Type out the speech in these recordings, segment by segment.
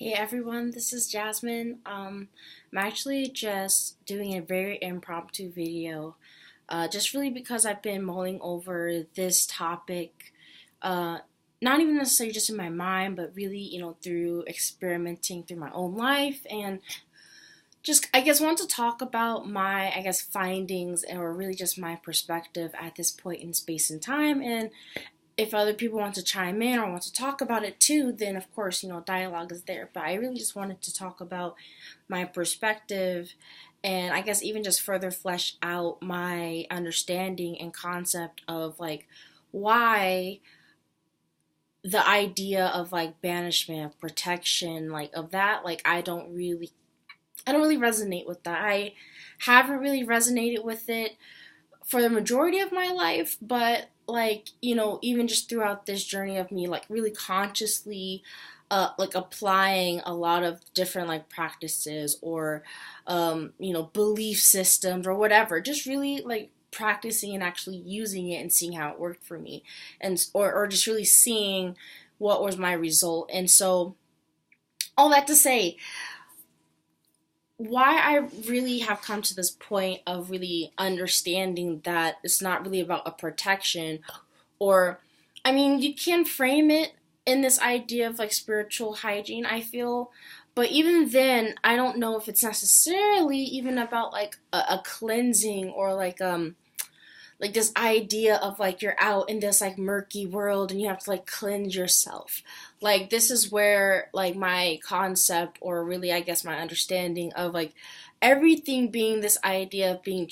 Hey everyone, this is Jasmine. I'm actually just doing a very impromptu video, just really because I've been mulling over this topic, uh, not even necessarily just in my mind, but really, through experimenting through my own life and just, I guess, want to talk about my, findings or really just my perspective at this point in space and time. And if other people want to chime in or want to talk about it too, then of course, dialogue is there. But I really just wanted to talk about my perspective and I guess even just further flesh out my understanding and concept of like why the idea of like banishment, of protection, like of that, like I don't really resonate with that. I haven't really resonated with it for the majority of my life, but like, even just throughout this journey of me like really consciously like applying a lot of different like practices or belief systems or whatever, just really like practicing and actually using it and seeing how it worked for me and or just really seeing what was my result. And so all that to say, why I really have come to this point of really understanding that it's not really about a protection or, I mean, you can frame it in this idea of like spiritual hygiene, I feel, but even then, I don't know if it's necessarily even about like a cleansing or like this idea of like you're out in this like murky world and you have to like cleanse yourself. Like this is where like my concept or really I guess my understanding of like everything being this idea of being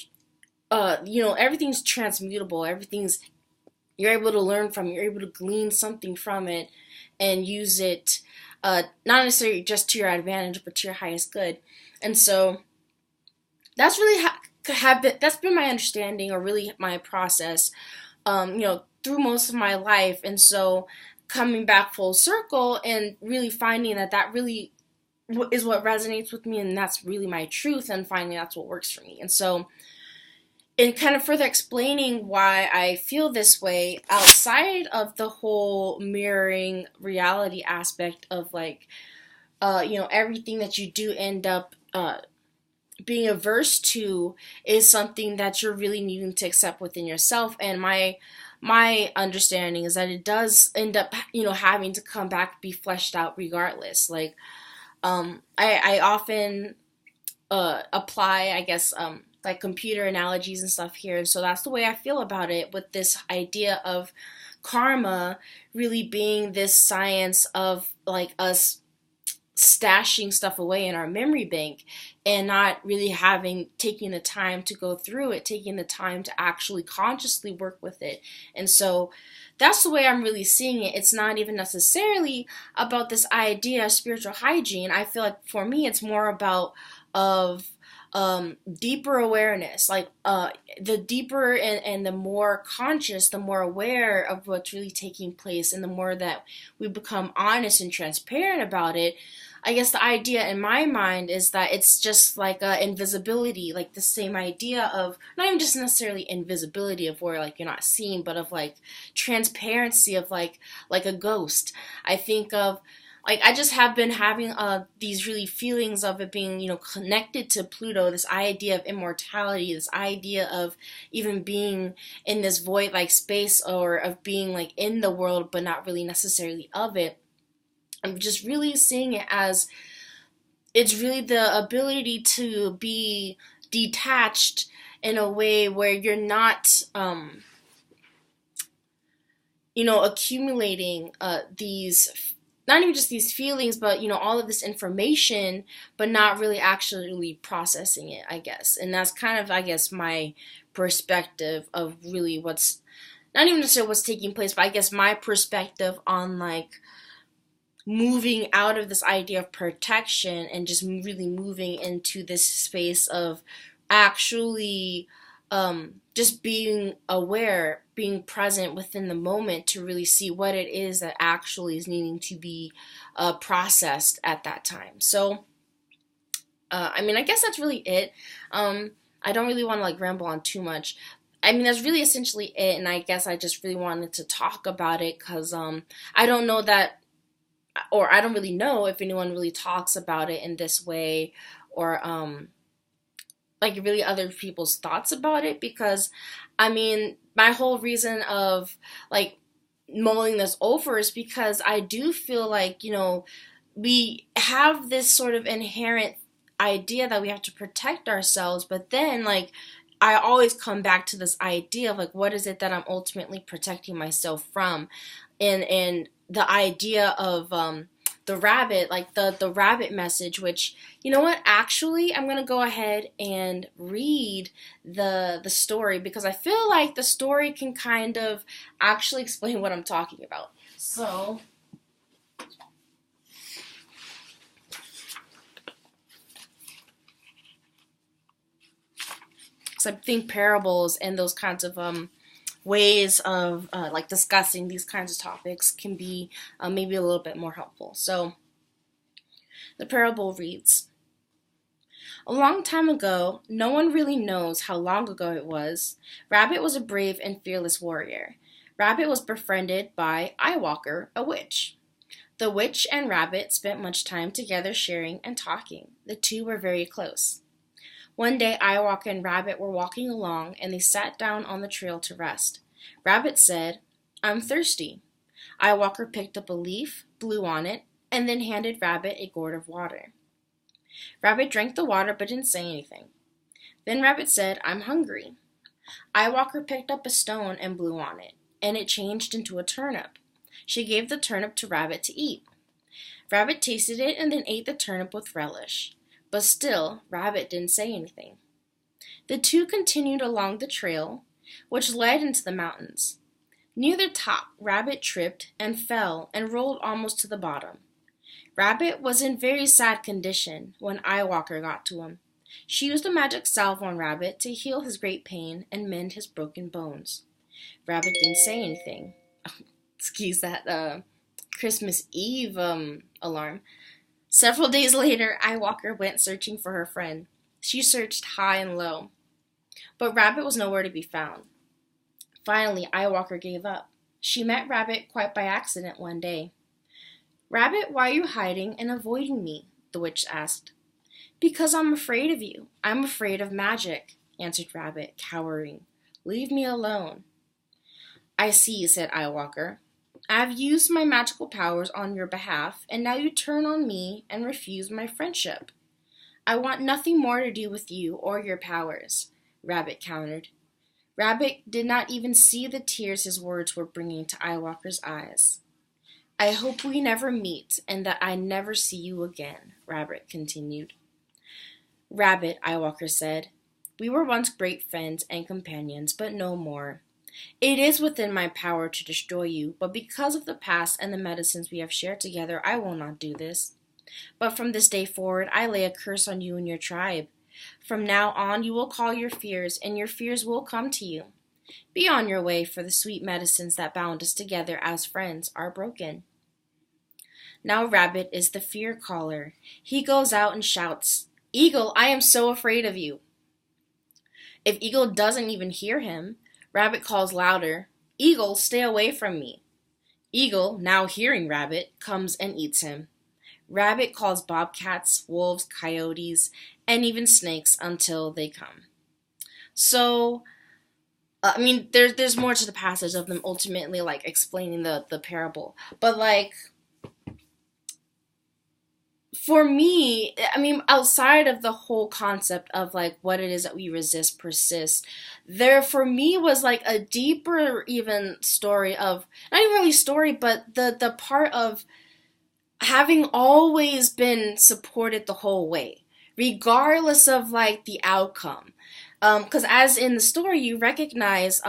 everything's transmutable, everything's you're able to learn from, you're able to glean something from it and use it not necessarily just to your advantage but to your highest good. And so that's really that's been my understanding or really my process through most of my life. And so coming back full circle and really finding that that really is what resonates with me and that's really my truth and finding that's what works for me. And so in kind of further explaining why I feel this way outside of the whole mirroring reality aspect of like everything that you do end up being averse to is something that you're really needing to accept within yourself. And my understanding is that it does end up having to come back, be fleshed out regardless. Like I often apply, I guess, like computer analogies and stuff here, and so that's the way I feel about it, with this idea of karma really being this science of like us stashing stuff away in our memory bank and not really taking the time to go through it, taking the time to actually consciously work with it. And so that's the way I'm really seeing it. It's not even necessarily about this idea of spiritual hygiene. I feel like for me it's more about of deeper awareness, like the deeper and the more conscious, the more aware of what's really taking place, and the more that we become honest and transparent about it. I guess the idea in my mind is that it's just like invisibility, like the same idea of not even just necessarily invisibility of where like you're not seen, but of like transparency of like a ghost. I think of like I just have been having these really feelings of it being connected to Pluto, this idea of immortality, this idea of even being in this void like space, or of being like in the world but not really necessarily of it. I'm just really seeing it as it's really the ability to be detached in a way where you're not accumulating these, not even just these feelings, but all of this information, but not really actually processing it, I guess. And that's kind of, I guess, my perspective of really what's not even necessarily what's taking place, but I guess my perspective on like moving out of this idea of protection and just really moving into this space of actually just being aware, being present within the moment to really see what it is that actually is needing to be processed at that time. So, I mean, I guess that's really it. I don't really want to like ramble on too much. I mean, that's really essentially it, and I guess I just really wanted to talk about it because I don't know that or I don't really know if anyone really talks about it in this way, or like really other people's thoughts about it, because I mean, my whole reason of like mulling this over is because I do feel like, we have this sort of inherent idea that we have to protect ourselves, but then like I always come back to this idea of like, what is it that I'm ultimately protecting myself from? And the idea of the rabbit, like the rabbit message, which, you know what, actually I'm gonna go ahead and read the story, because I feel like the story can kind of actually explain what I'm talking about. So I think parables and those kinds of ways of like discussing these kinds of topics can be maybe a little bit more helpful. So the parable reads: a long time ago, no one really knows how long ago it was, Rabbit was a brave and fearless warrior. Rabbit was befriended by Eyewalker, a witch. The witch and Rabbit spent much time together sharing and talking. The two were very close. One day, Eyewalker and Rabbit were walking along, and they sat down on the trail to rest. Rabbit said, "I'm thirsty." Eyewalker picked up a leaf, blew on it, and then handed Rabbit a gourd of water. Rabbit drank the water but didn't say anything. Then Rabbit said, "I'm hungry." Eyewalker picked up a stone and blew on it, and it changed into a turnip. She gave the turnip to Rabbit to eat. Rabbit tasted it and then ate the turnip with relish. But still, Rabbit didn't say anything. The two continued along the trail, which led into the mountains. Near the top, Rabbit tripped and fell and rolled almost to the bottom. Rabbit was in very sad condition when Eyewalker got to him. She used a magic salve on Rabbit to heal his great pain and mend his broken bones. Rabbit didn't say anything. Excuse that Christmas Eve alarm. Several days later, Eyewalker went searching for her friend. She searched high and low, but Rabbit was nowhere to be found. Finally, Eyewalker gave up. She met Rabbit quite by accident one day. "Rabbit, why are you hiding and avoiding me?" the witch asked. "Because I'm afraid of you. I'm afraid of magic," answered Rabbit, cowering. "Leave me alone." "I see," said Eyewalker. "I've used my magical powers on your behalf, and now you turn on me and refuse my friendship." "I want nothing more to do with you or your powers," Rabbit countered. Rabbit did not even see the tears his words were bringing to Eyewalker's eyes. "I hope we never meet and that I never see you again," Rabbit continued. "Rabbit," Eyewalker said, "we were once great friends and companions, but no more. It is within my power to destroy you, but because of the past and the medicines we have shared together, I will not do this. But from this day forward, I lay a curse on you and your tribe. From now on, you will call your fears, and your fears will come to you. Be on your way, for the sweet medicines that bound us together as friends are broken." Now Rabbit is the fear caller. He goes out and shouts, "Eagle, I am so afraid of you." If Eagle doesn't even hear him, Rabbit calls louder, "Eagle, stay away from me." Eagle, now hearing Rabbit, comes and eats him. Rabbit calls bobcats, wolves, coyotes, and even snakes until they come. So, I mean, there's more to the passage of them ultimately, like, explaining the parable. But, like, for me, I mean, outside of the whole concept of like what it is that we resist persists, there for me was like a deeper even story of, not even really story, but the part of having always been supported the whole way, regardless of like the outcome. Because as in the story, you recognize,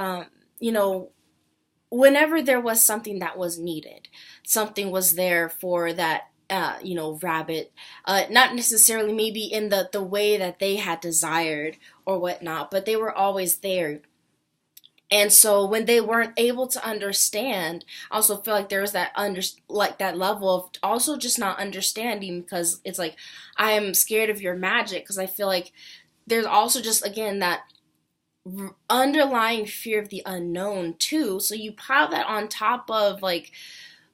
whenever there was something that was needed, something was there for that Rabbit, not necessarily maybe in the way that they had desired or whatnot, but they were always there. And so when they weren't able to understand, I also feel like there was that that level of also just not understanding, because it's like, I am scared of your magic, because I feel like there's also just, again, that underlying fear of the unknown too. So you pile that on top of like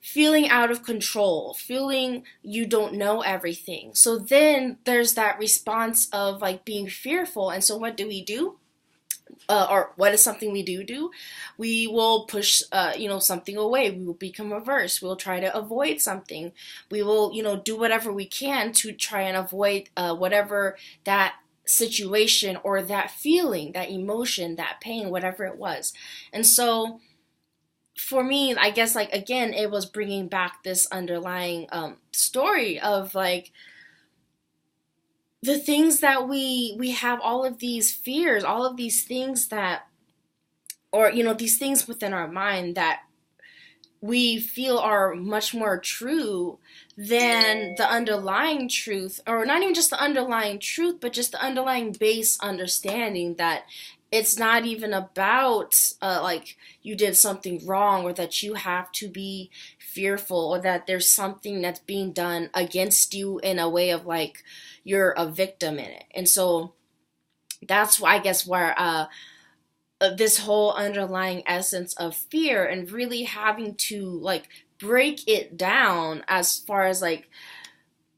feeling out of control, feeling you don't know everything. So then there's that response of like being fearful. And so what do? Or what is something we do? We will push, something away. We will become averse. We'll try to avoid something. We will, do whatever we can to try and avoid whatever that situation or that feeling, that emotion, that pain, whatever it was. And so for me, I guess, like, again, it was bringing back this underlying story of like the things that we have, all of these fears, all of these things that, or these things within our mind that we feel are much more true than the underlying truth, or not even just the underlying truth, but just the underlying base understanding that it's not even about like you did something wrong, or that you have to be fearful, or that there's something that's being done against you in a way of like you're a victim in it. And so that's why, I guess, where this whole underlying essence of fear, and really having to like break it down, as far as like,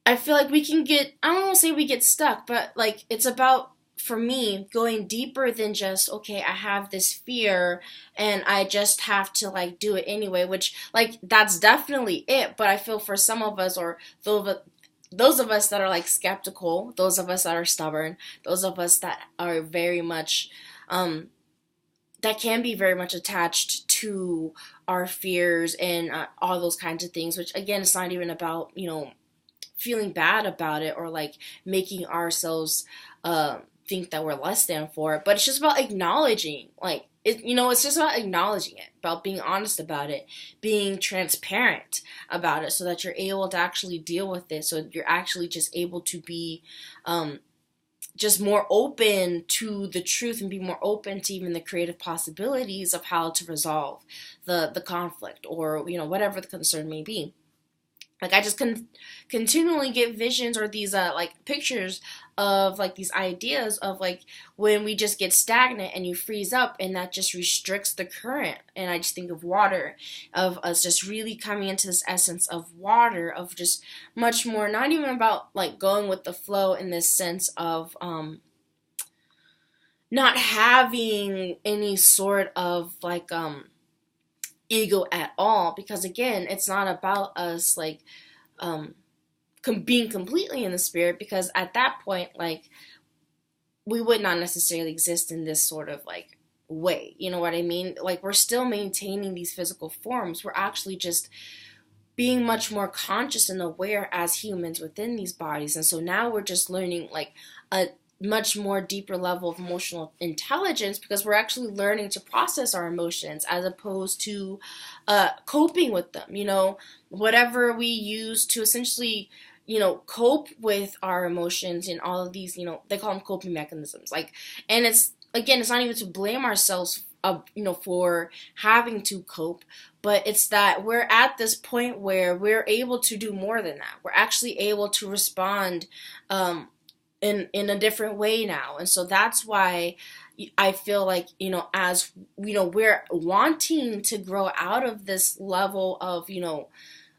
I feel like we can get, I don't want to say we get stuck, but like it's about, for me, going deeper than just, okay, I have this fear and I just have to like do it anyway, which like that's definitely it. But I feel for some of us, or those of us that are like skeptical, those of us that are stubborn, those of us that are very much that can be very much attached to our fears and all those kinds of things, which again, it's not even about, feeling bad about it, or like making ourselves think that we're less than for it, but it's just about acknowledging, like, it's just about acknowledging it, about being honest about it, being transparent about it, so that you're able to actually deal with it, so you're actually just able to be just more open to the truth, and be more open to even the creative possibilities of how to resolve the conflict, or whatever the concern may be. Like, I just continually get visions, or these like pictures of like these ideas of like when we just get stagnant and you freeze up, and that just restricts the current. And I just think of water, of us just really coming into this essence of water, of just much more, not even about like going with the flow in this sense of not having any sort of like ego at all, because again, it's not about us like being completely in the spirit, because at that point, like, we would not necessarily exist in this sort of like way, you know what I mean? Like, we're still maintaining these physical forms, we're actually just being much more conscious and aware as humans within these bodies. And so now we're just learning like a much more deeper level of emotional intelligence, because we're actually learning to process our emotions, as opposed to coping with them. Whatever we use to essentially cope with our emotions, and all of these, they call them coping mechanisms, like, and it's, again, it's not even to blame ourselves for having to cope, but it's that we're at this point where we're able to do more than that. We're actually able to respond in a different way now. And so that's why I feel like, as we're wanting to grow out of this level of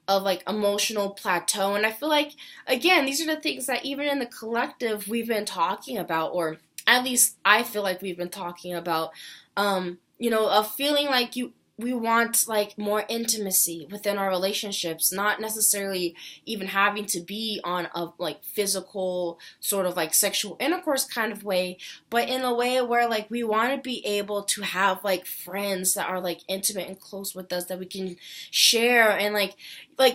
of like emotional plateau. And I feel like, again, these are the things that even in the collective we've been talking about, or at least I feel like we've been talking about, of feeling like we want like more intimacy within our relationships, not necessarily even having to be on a like physical sort of like sexual intercourse kind of way, but in a way where like we want to be able to have like friends that are like intimate and close with us, that we can share. And like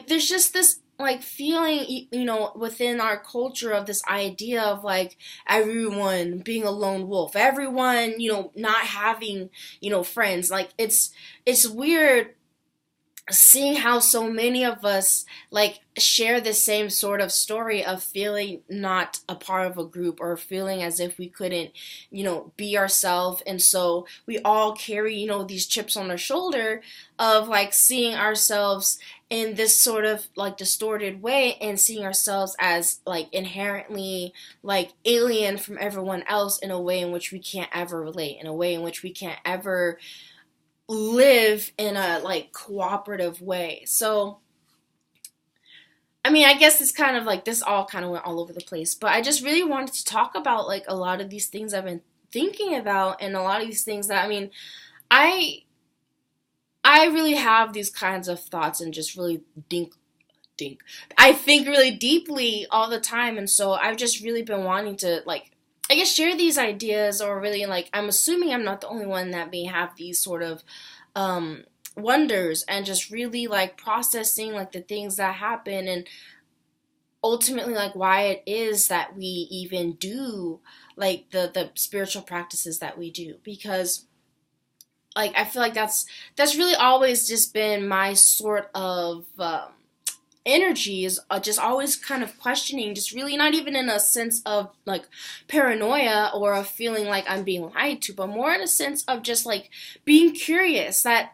there's just this like feeling, within our culture, of this idea of like everyone being a lone wolf, everyone, not having, friends. Like, it's weird seeing how so many of us like share the same sort of story of feeling not a part of a group, or feeling as if we couldn't, be ourselves. And so we all carry, these chips on our shoulder of like seeing ourselves in this sort of like distorted way, and seeing ourselves as like inherently like alien from everyone else, in a way in which we can't ever relate, in a way in which we can't ever live in a like cooperative way. So I mean, I guess it's kind of like this all kind of went all over the place, but I just really wanted to talk about like a lot of these things I've been thinking about, and a lot of these things that, I mean, I I really have these kinds of thoughts and just really think I think really deeply all the time, and so I've just really been wanting to like, I guess, share these ideas, or really like, I'm assuming I'm not the only one that may have these sort of wonders, and just really like processing like the things that happen, and ultimately like why it is that we even do like the spiritual practices that we do, because like I feel like that's really always just been my sort of energy, is just always kind of questioning, just really not even in a sense of like paranoia or a feeling like I'm being lied to, but more in a sense of just like being curious, that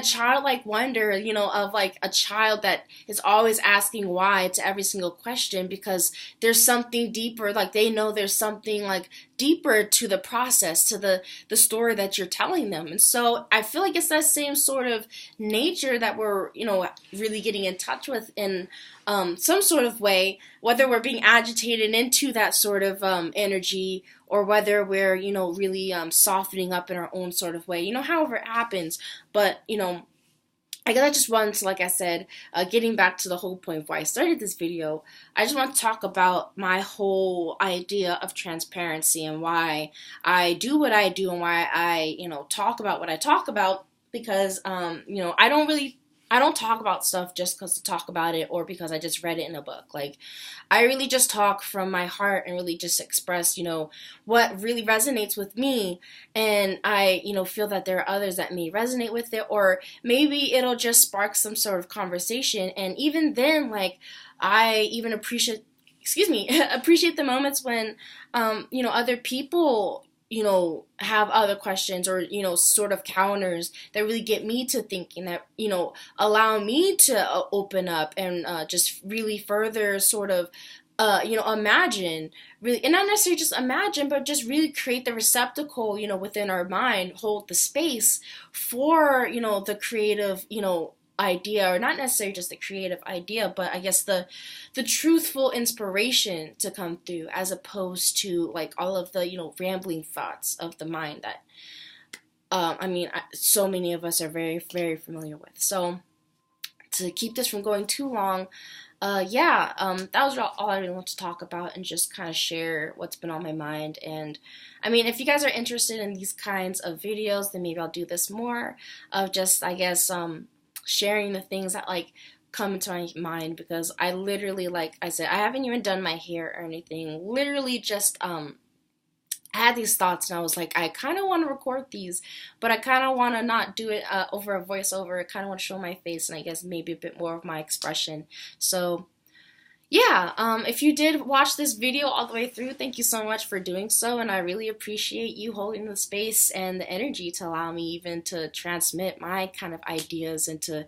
childlike wonder, of like a child that is always asking why to every single question, because there's something deeper, like they know there's something like deeper to the process, to the story that you're telling them. And so I feel like it's that same sort of nature that we're, really getting in touch with in some sort of way, whether we're being agitated into that sort of energy, or whether we're, really softening up in our own sort of way, however it happens. But, I guess I just wanted to, like I said, getting back to the whole point why I started this video, I just want to talk about my whole idea of transparency, and why I do what I do, and why I, talk about what I talk about, because, I don't talk about stuff just because to talk about it, or because I just read it in a book. Like, I really just talk from my heart, and really just express, what really resonates with me. And I, feel that there are others that may resonate with it, or maybe it'll just spark some sort of conversation. And even then, like, I even appreciate the moments when, other people, have other questions, or, sort of counters that really get me to thinking, that, allow me to open up, and just really further sort of, imagine, really, and not necessarily just imagine, but just really create the receptacle, within our mind, hold the space for, the creative, idea, or not necessarily just the creative idea, but I guess the truthful inspiration to come through, as opposed to like all of the rambling thoughts of the mind that so many of us are very, very familiar with. So to keep this from going too long, that was all I really want to talk about, and just kind of share what's been on my mind. And I mean, if you guys are interested in these kinds of videos, then maybe I'll do this more of just, I guess, sharing the things that like come into my mind, because I literally, like I said, I haven't even done my hair or anything, literally just I had these thoughts, and I was like, I kind of want to record these, but I kind of want to not do it over a voiceover. I kind of want to show my face, and I guess maybe a bit more of my expression. So yeah, if you did watch this video all the way through, thank you so much for doing so, and I really appreciate you holding the space and the energy to allow me even to transmit my kind of ideas into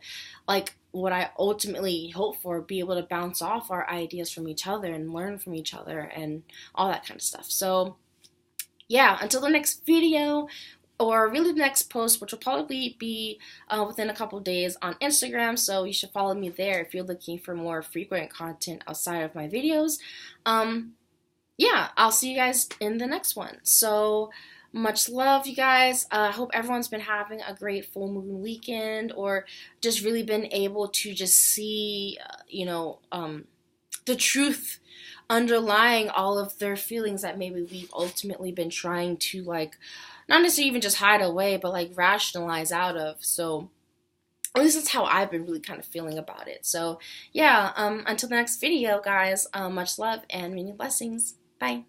like what I ultimately hope for, be able to bounce off our ideas from each other and learn from each other and all that kind of stuff. So yeah, until the next video, or really the next post, which will probably be within a couple days on Instagram, so you should follow me there if you're looking for more frequent content outside of my videos. Yeah, I'll see you guys in the next one. So much love, you guys. I hope everyone's been having a great full moon weekend, or just really been able to just see, the truth underlying all of their feelings that maybe we've ultimately been trying to like, not necessarily even just hide away, but like rationalize out of. So at least that's how I've been really kind of feeling about it. So yeah, until the next video, guys, much love and many blessings. Bye.